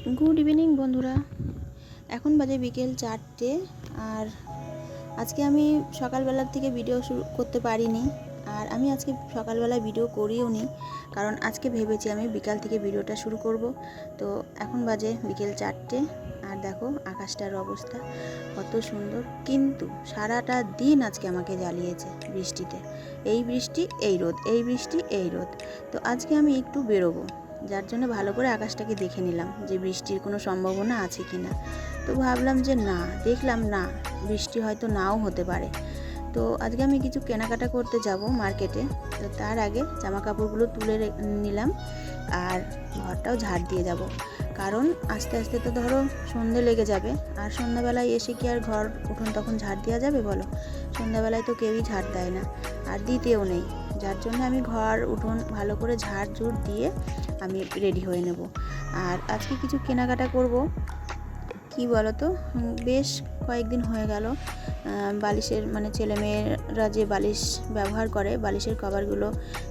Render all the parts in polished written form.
Good evening বন্ধুরা। এখন বাজে বিকেল 4টে। আর আজকে আমি সকালবেলার থেকে ভিডিও শুরু করতে পারিনি। আর আমি আজকে সকালবেলা ভিডিও করিও নি, কারণ আজকে ভেবেছি আমি বিকাল থেকে ভিডিওটা শুরু করব। তো এখন বাজে বিকেল 4টে। আর দেখো আকাশটার অবস্থা কত সুন্দর, কিন্তু সারাটা দিন আজকে আমাকে জ্বালিয়েছে বৃষ্টিতে। এই বৃষ্টি এই রোদ, এই বৃষ্টি এই রোদ। তো আজকে আমি একটু বেরোবো, যার জন্য ভালো করে আকাশটাকে দেখে নিলাম যে বৃষ্টির কোনো সম্ভাবনা আছে কি না। তো ভাবলাম যে না, দেখলাম না, বৃষ্টি হয়তো নাও হতে পারে। তো আজকে আমি কিছু কেনাকাটা করতে যাব মার্কেটে। তো তার আগে জামা কাপড়গুলো তুলে নিলাম আর ঘরটাও ঝাড় দিয়ে যাব, কারণ আস্তে আস্তে তো ধরো সন্ধে লেগে যাবে। আর সন্ধ্যাবেলায় এসে কি আর ঘর উঠোন তখন ঝাড় দেওয়া যাবে বলো? সন্ধ্যাবেলায় তো কেউই ঝাড় দেয় না, আর দিতেও নেই। যার জন্য আমি ঘর উঠোন ভালো করে ঝাড় ঝুড় দিয়ে আমি রেডি হয়ে নেব। আর আজকে কিছু কেনাকাটা করব। কি বলো তো, বেশ কয়েকদিন হয়ে গেল বালিশের মানে ছেলেমেয়েরা যে বালিশ ব্যবহার করে, বালিশের কভারগুলো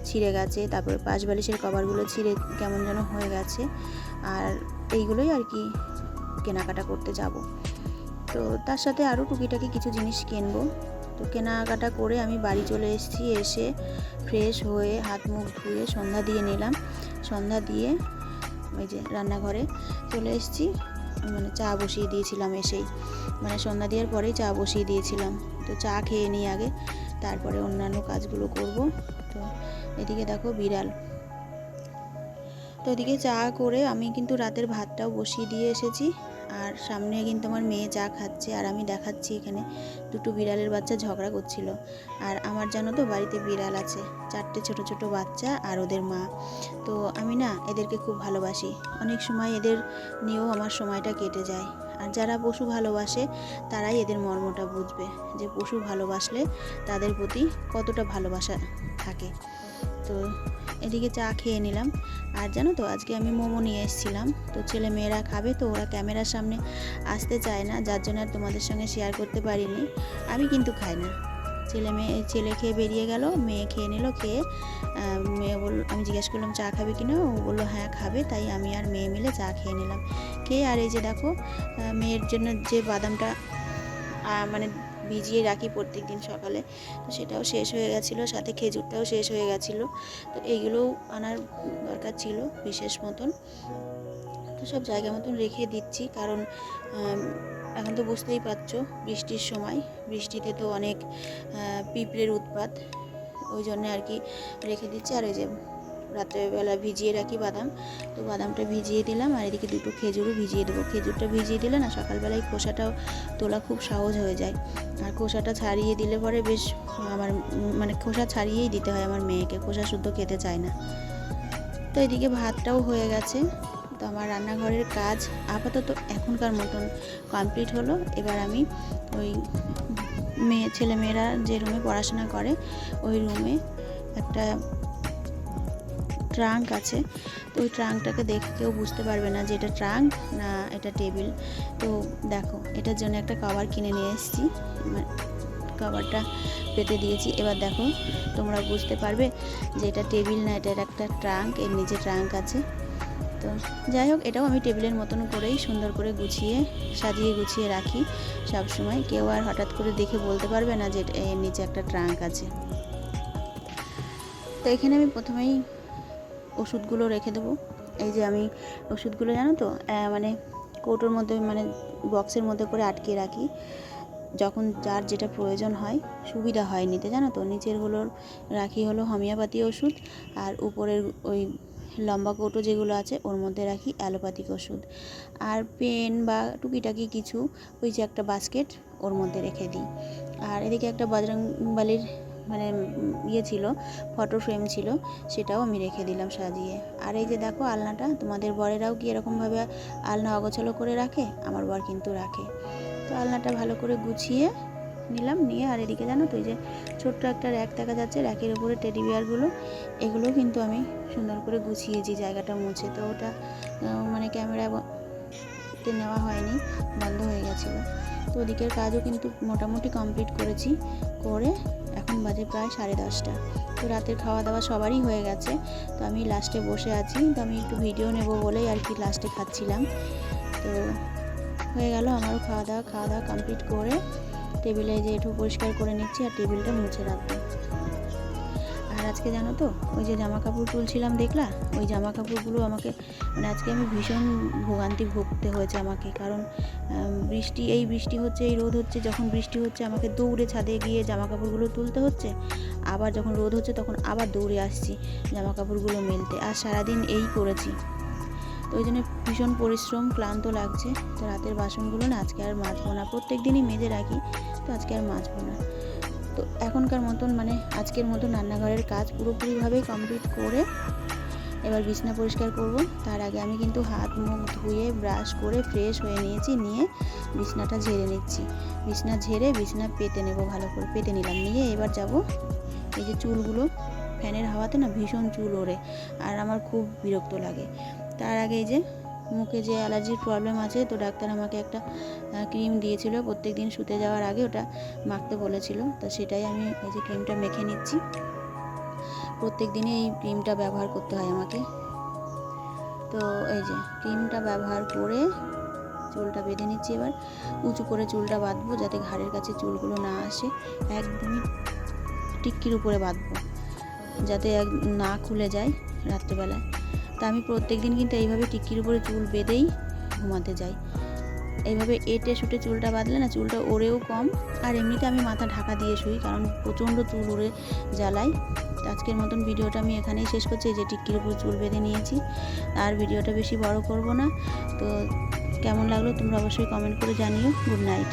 ছিঁড়ে গেছে, তারপরে পাশ বালিশের কভারগুলো ছিঁড়ে কেমন যেন হয়ে গেছে। আর এইগুলোই আর কি কেনাকাটা করতে যাব। তো তার সাথে আরও টুকিটাকি কিছু জিনিস কিনবো। তো কেনাকাটা করে আমি বাড়ি চলে এসেছি। এসে ফ্রেশ হয়ে হাত মুখ ধুয়ে সন্ধ্যা দিয়ে নিলাম। সন্ধ্যা দিয়ে ওই যে রান্নাঘরে চলে এসেছি, মানে চা বসিয়ে দিয়েছিলাম এসেই, মানে সন্ধ্যা দেওয়ার পরেই চা বসিয়ে দিয়েছিলাম। তো চা খেয়ে নিই আগে, তারপরে অন্যান্য কাজগুলো করব। তো এদিকে দেখো বিড়াল। তো এদিকে চা করে আমি কিন্তু রাতের ভাতটাও বসিয়ে দিয়ে এসেছি। আর সামনে কিন্তু আমার মেয়ে চা খাচ্ছে, আর আমি দেখাচ্ছি এখানে দুটো বিড়ালের বাচ্চা ঝগড়া করছিল। আর আমার জানো তো বাড়িতে বিড়াল আছে 4টে ছোট ছোট বাচ্চা আর ওদের মা। তো আমি না এদেরকে খুব ভালোবাসি, অনেক সময় এদের নিয়েও আমার সময়টা কেটে যায়। আর যারা পশু ভালোবাসে তারাই এদের মর্মটা বুঝবে, যে পশু ভালোবাসলে তাদের প্রতি কতটা ভালোবাসা থাকে। তো এদিকে চা খেয়ে নিলাম। আর জানো তো আজকে আমি মোমো নিয়ে এসেছিলাম। তো ছেলে মেয়েরা খাবে, তো ওরা ক্যামেরার সামনে আসতে চায় না, যার জন্য আর তোমাদের সঙ্গে শেয়ার করতে পারিনি। আমি কিন্তু খাই না। ছেলে খেয়ে বেরিয়ে গেল, মেয়ে খেয়ে নিল। খেয়ে মেয়ে বলল, আমি জিজ্ঞেস করলাম চা খাবে কিনা, ও বললো হ্যাঁ খাবে। তাই আমি আর মেয়ে মিলে চা খেয়ে নিলাম। খেয়ে আর এই যে দেখো মেয়ের জন্য যে বাদামটা মানে ভিজিয়ে রাখি প্রত্যেক দিন সকালে, তো সেটাও শেষ হয়ে গেছিলো, সাথে খেজুরটাও শেষ হয়ে গেছিলো। তো এইগুলোও আনার দরকার ছিল বিশেষ মতন। তো সব জায়গা মতন রেখে দিচ্ছি, কারণ এখন তো বুঝতেই পারছো বৃষ্টির সময়, বৃষ্টিতে তো অনেক পিঁপড়ের উৎপাত, ওই জন্য আর কি রেখে দিচ্ছি। আর ওই যে রাত্রেবেলা ভিজিয়ে রাখি বাদাম, তো বাদামটা ভিজিয়ে দিলাম। আর এদিকে দুটো খেজুরও ভিজিয়ে দেবো। খেজুরটা ভিজিয়ে দিলে না সকালবেলায় খোসাটাও তোলা খুব সহজ হয়ে যায়। আর খোসাটা ছাড়িয়ে দিলে পরে বেশ আমার মানে খোসা ছাড়িয়েই দিতে হয় আমার মেয়েকে, খোসা শুদ্ধ খেতে চায় না। তো এদিকে ভাতটাও হয়ে গেছে। তো আমার রান্নাঘরের কাজ আপাতত এখনকার মতন কমপ্লিট হলো। এবার আমি ওই ছেলেমেয়েরা যে রুমে পড়াশোনা করে ওই রুমে একটা ট্রাঙ্ক আছে। তো ওই ট্রাঙ্কটাকে দেখে কেউ বুঝতে পারবে না যে এটা ট্রাঙ্ক না এটা টেবিল। তো দেখো এটার জন্য একটা কভার কিনে নিয়ে এসেছি, কভারটা পেতে দিয়েছি। এবার দেখো তোমরা বুঝতে পারবে যে এটা টেবিল না, এটার একটা ট্রাঙ্ক, এর নিচে ট্রাঙ্ক আছে। তো যাই হোক, এটাও আমি টেবিলের মতন করেই সুন্দর করে গুছিয়ে সাজিয়ে গুছিয়ে রাখি সব সময়। কেউ আর হঠাৎ করে দেখে বলতে পারবে না যে এর নিচে একটা ট্রাঙ্ক আছে। তো এখানে আমি প্রথমেই ওষুধগুলো রেখে দেবো। এই যে আমি ওষুধগুলো জানো তো মানে কৌটোর মধ্যে মানে বক্সের মধ্যে করে আটকে রাখি, যখন যার যেটা প্রয়োজন হয় সুবিধা হয় নিতে, জানো তো। নিচেরগুলোর রাখি হলো হোমিওপ্যাথি ওষুধ, আর উপরের ওই লম্বা কৌটো যেগুলো আছে ওর মধ্যে রাখি অ্যালোপ্যাথিক ওষুধ। আর পেন বা টুকিটাকি কিছু ওই যে একটা বাস্কেট ওর মধ্যে রেখে দিই। আর এদিকে একটা বজরংবলীর মানে ছিল, ফটো ফ্রেম ছিল, সেটাও আমি রেখে দিলাম সাজিয়ে। আর এই যে দেখো আলনাটা, তোমাদের বরেরাও কি এরকমভাবে আলনা অগোছালো করে রাখে? আমার বর কিন্তু রাখে। তো আলনাটা ভালো করে গুছিয়ে নিলাম, নিয়ে আর এদিকে জানো তো এই যে ছোট্ট একটা র্যাক দেখা যাচ্ছে, র্যাকের উপরে টেডি বিয়ারগুলো, এগুলোও কিন্তু আমি সুন্দর করে গুছিয়েছি জায়গাটা মুছে। তো ওটা মানে ক্যামেরাতে নেওয়া হয়নি, বন্ধ হয়ে গেছিলো। তো ওদিকের কাজও কিন্তু মোটামুটি কমপ্লিট করেছি। করে এখন বাজে প্রায় 10:30। তো রাতের খাওয়া দাওয়া সবারই হয়ে গেছে, তো আমি লাস্টে বসে আছি। তো আমি একটু ভিডিও নেব বলেই আর কি লাস্টে খাচ্ছিলাম। তো হয়ে গেল আমারও খাওয়া দাওয়া কমপ্লিট করে টেবিলে যে একটু পরিষ্কার করে নিচ্ছি আর টেবিলটা মুছে রাখবো। আর আজকে জানো তো, ওই যে জামা কাপড় তুলছিলাম দেখলা, ওই জামা কাপড়গুলো আমাকে মানে আজকে আমি ভীষণ ভোগান্তি ভুগতে হয়েছে আমাকে। কারণ বৃষ্টি হচ্ছে, এই রোদ হচ্ছে, যখন বৃষ্টি হচ্ছে আমাকে দৌড়ে ছাদে গিয়ে জামা কাপড়গুলো তুলতে হচ্ছে, আবার যখন রোদ হচ্ছে তখন আবার দৌড়ে আসছি জামা কাপড়গুলো মেলতে। আর সারাদিন এই করেছি, তো ওই জন্য ভীষণ পরিশ্রম, ক্লান্ত লাগছে। তো রাতের বাসনগুলো না আজকে আর মাজবো না, প্রত্যেক দিনই মেজে রাখি, তো আজকে আর মাজবো না। তো এখনকার মতন মানে আজকের মতন রান্নাঘরের কাজ পুরোপুরিভাবেই কমপ্লিট করে এবার বিছনা পরিষ্কার করব। তার আগে আমি কিন্তু হাত মুখ ধুয়ে ব্রাশ করে ফ্রেশ হয়ে নিয়েছি, নিয়ে বিছনাটা ঝেড়ে নিচ্ছি। বিছনা ঝেড়ে বিছনা পেতে নেব, ভালো করে পেতে নিলাম, নিয়ে এবার যাব এই যে চুলগুলো, ফ্যানের হাওয়াতে না ভীষণ চুল ওড়ে আর আমার খুব বিরক্ত লাগে। তার আগে এই যে মুখে যে অ্যালার্জির প্রবলেম আছে, তো ডাক্তার আমাকে একটা ক্রিম দিয়েছিল প্রত্যেক দিন শুতে যাওয়ার আগে, ওটা মাখতে বলেছিল। তো সেটাই আমি এই যে ক্রিমটা মেখে নিচ্ছি। প্রত্যেক দিনই এই ক্রিমটা ব্যবহার করতে হয় আমাকে। তো এই যে ক্রিমটা ব্যবহার করে চুলটা বেঁধে নিচ্ছি। এবার উঁচু করে চুলটা বাঁধবো যাতে ঘাড়ের কাছে চুলগুলো না আসে, একদমই টিক্কির উপরে বাঁধবো যাতে না খুলে যায় রাত্রেবেলায়। তা আমি প্রত্যেক দিন কিন্তু এইভাবে টিক্কির উপরে চুল বেঁধেই ঘুমাতে যাই। এইভাবে এঁটে শুটে চুলটা বাঁধলে না চুলটা ওড়েও কম, আর এমনিতে আমি মাথা ঢাকা দিয়ে শুই কারণ প্রচণ্ড চুল উড়ে জ্বালাই। আজকের মতন ভিডিওটা আমি এখানেই শেষ করছি। এই যে টিক্কির উপর চুল বেঁধে নিয়েছি, আর ভিডিওটা বেশি বড় করব না। তো কেমন লাগলো তোমরা অবশ্যই কমেন্ট করে জানিও। Good night.